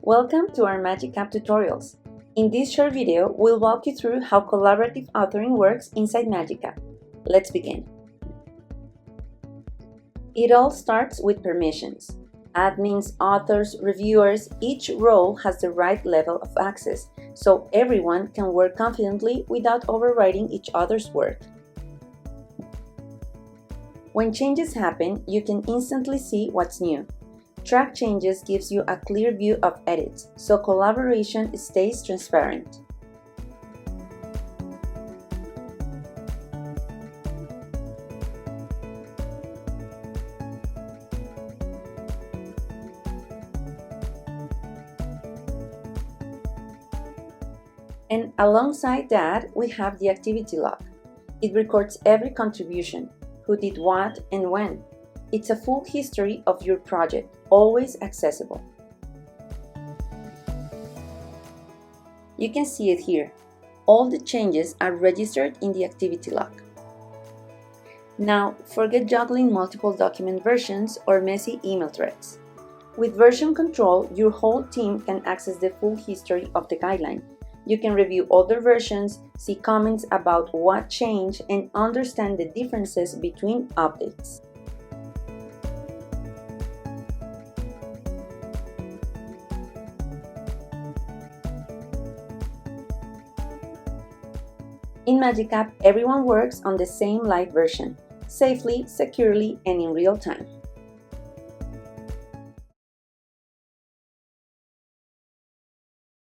Welcome to our MAGICapp tutorials. In this short video, we'll walk you through how collaborative authoring works inside MAGICapp. Let's begin. It all starts with permissions. Admins, authors, reviewers, each role has the right level of access, so everyone can work confidently without overriding each other's work. When changes happen, you can instantly see what's new. Track changes gives you a clear view of edits, so collaboration stays transparent. And alongside that, we have the activity log. It records every contribution, who did what and when. It's a full history of your project, always accessible. You can see it here. All the changes are registered in the activity log. Now, forget juggling multiple document versions or messy email threads. With version control, your whole team can access the full history of the guideline. You can review older versions, see comments about what changed, and understand the differences between updates. In MAGICapp, everyone works on the same live version, safely, securely, and in real time.